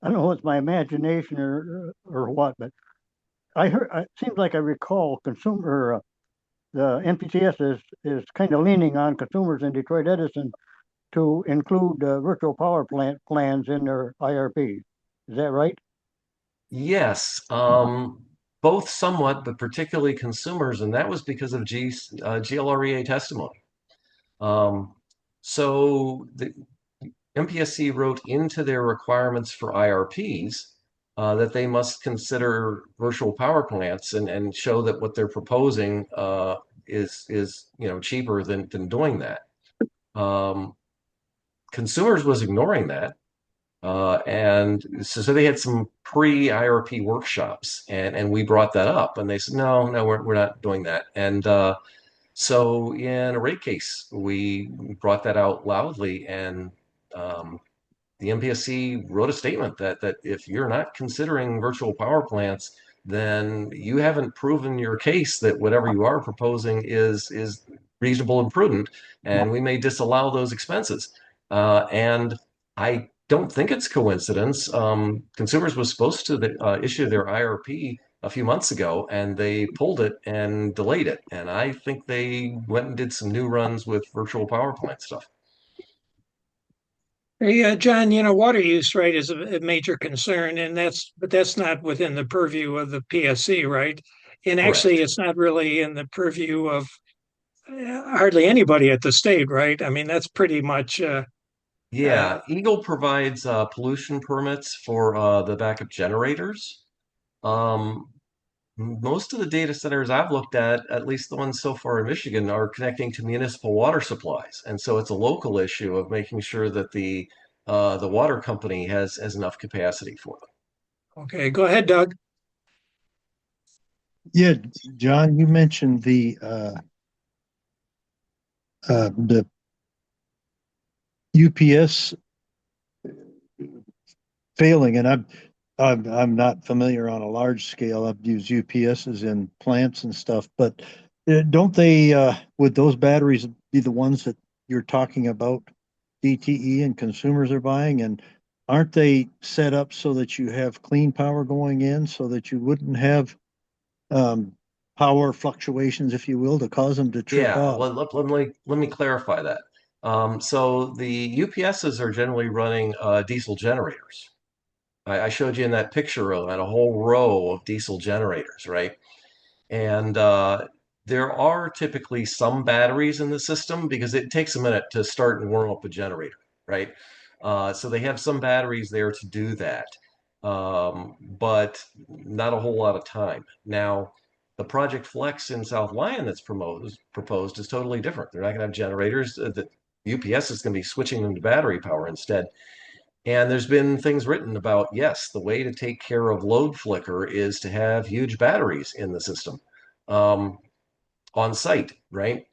I don't know if it's my imagination or what, but I heard it seems like I recall the MPCS is kind of leaning on consumers in Detroit Edison to include virtual power plant plans in their IRP. Is that right? Yes, both somewhat, but particularly consumers, and that was because of GLREA testimony. So the MPSC wrote into their requirements for IRPs that they must consider virtual power plants and show that what they're proposing is cheaper than doing that. Consumers was ignoring that. And so they had some pre-IRP workshops, and we brought that up, and they said, no, we're not doing that. And so in a rate case, we brought that out loudly, and the MPSC wrote a statement that if you're not considering virtual power plants, then you haven't proven your case that whatever you are proposing is reasonable and prudent, and we may disallow those expenses. And I don't think it's coincidence. Consumers was supposed to issue their IRP a few months ago, and they pulled it and delayed it. And I think they went and did some new runs with virtual power plant stuff. Hey, John, water use, right, is a major concern, but that's not within the purview of the PSC, right? And actually, Correct. it's not really in the purview of hardly anybody at the state, right? I mean, that's pretty much, Yeah, Eagle provides pollution permits for the backup generators. Um, Most of the data centers I've looked at least the ones so far in Michigan, are connecting to municipal water supplies, and so it's a local issue of making sure that the water company has enough capacity for them. okay, go ahead, Doug. Yeah, John, you mentioned the UPS failing, and I'm not familiar on a large scale. I've used UPSs in plants and stuff, but don't they would those batteries be the ones that you're talking about, DTE and consumers are buying, and aren't they set up so that you have clean power going in, so that you wouldn't have um, power fluctuations, if you will, to cause them to trip Yeah, off? well, let me clarify that. So the UPSs are generally running diesel generators. I showed you in that picture of a whole row of diesel generators, right? And there are typically some batteries in the system because it takes a minute to start and warm up a generator, right? So they have some batteries there to do that, but not a whole lot of time. Now, the Project Flex in South Lyon that's proposed is totally different. They're not going to have generators. The UPS is going to be switching them to battery power instead. And there's been things written about, yes, the way to take care of load flicker is to have huge batteries in the system um, on site, right?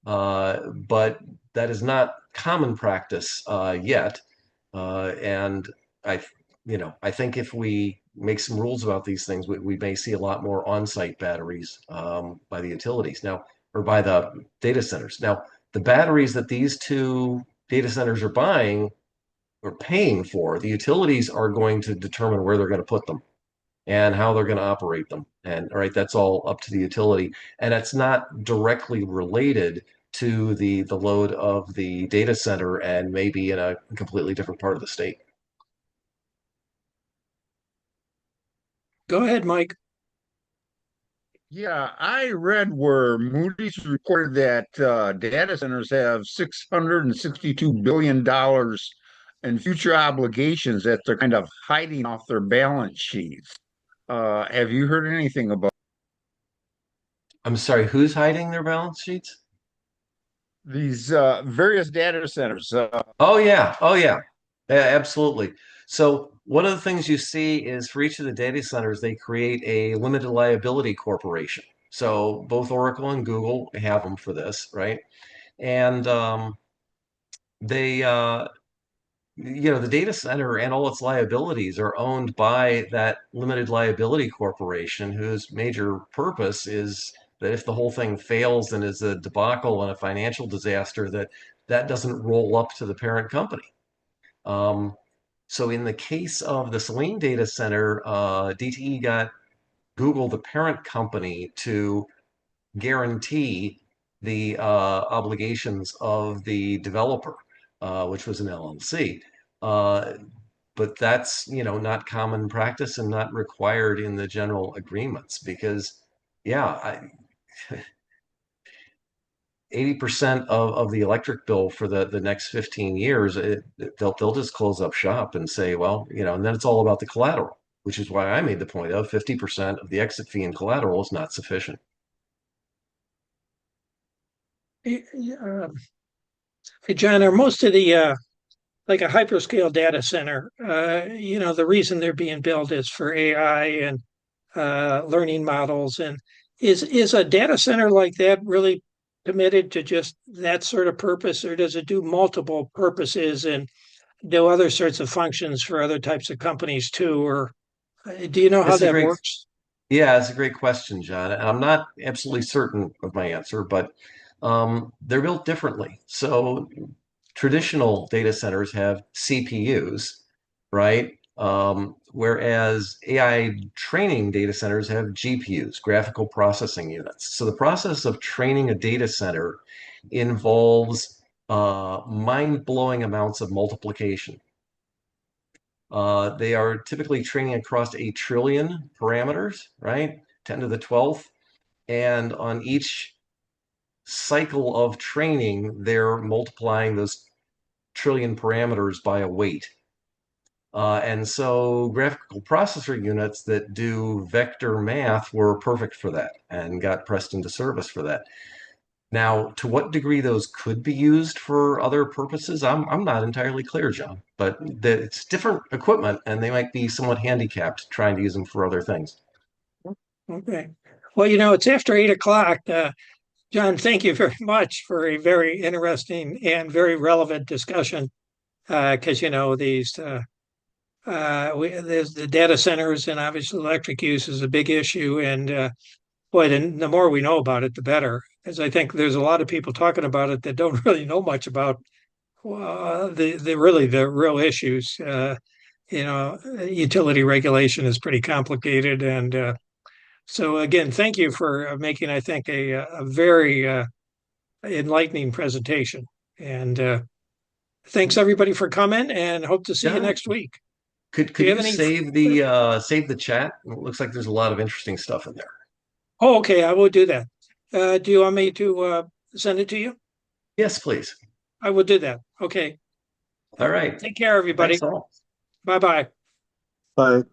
But that is not common practice yet. And I, I think if we make some rules about these things, we may see a lot more on-site batteries by the utilities now, or by the data centers. Now, the batteries that these two data centers are buying or paying for, the utilities are going to determine where they're going to put them and how they're going to operate them. And all right, that's all up to the utility. And it's not directly related to the load of the data center and maybe in a completely different part of the state. Go ahead, Mike. Yeah, I read where Moody's reported that data centers have $662 billion in future obligations that they're kind of hiding off their balance sheets. Have you heard anything about I'm sorry, who's hiding their balance sheets? these various data centers? Oh yeah, oh yeah, absolutely. So one of the things you see is for each of the data centers, they create a limited liability corporation. So both Oracle and Google have them for this, right? And they the data center and all its liabilities are owned by that limited liability corporation, whose major purpose is that if the whole thing fails and is a debacle and a financial disaster, that doesn't roll up to the parent company. So in the case of the Selene data center, DTE got Google, the parent company, to guarantee the obligations of the developer, which was an LLC. Uh, but that's not common practice and not required in the general agreements because, yeah, 80% of the electric bill for the next 15 years, they'll just close up shop and say, well, and then it's all about the collateral, which is why I made the point of 50% of the exit fee in collateral is not sufficient. Hey, John, are most of the like a hyperscale data center, the reason they're being built is for AI and learning models. And is a data center like that really committed to just that sort of purpose, or does it do multiple purposes and do other sorts of functions for other types of companies too? Or do you know how It's a that great works? Yeah, it's a great question, John. I'm not absolutely certain of my answer, but they're built differently. So traditional data centers have CPUs, right? Whereas AI training data centers have GPUs, graphical processing units. So the process of training a data center involves mind-blowing amounts of multiplication. They are typically training across 8 trillion parameters, right? 10 to the 12th. And on each cycle of training, they're multiplying those trillion parameters by a weight. And so graphical processor units that do vector math were perfect for that and got pressed into service for that. Now, to what degree those could be used for other purposes, I'm not entirely clear, John, but it's different equipment and they might be somewhat handicapped trying to use them for other things. Okay. Well, it's after 8 o'clock. John, thank you very much for a very interesting and very relevant discussion. Because there's the data centers and obviously electric use is a big issue, and boy, the more we know about it, the better. Because I think there's a lot of people talking about it that don't really know much about the real issues. Utility regulation is pretty complicated, and so again, thank you for making, I think, a very enlightening presentation. And thanks everybody for coming, and hope to see you John, next week. could Do you you have any? save the chat? It looks like there's a lot of interesting stuff in there. Oh, okay, I will do that. Do you want me to send it to you? Yes, please. I will do that. Okay. All right. Take care, everybody. Thanks all. Bye-bye. Bye.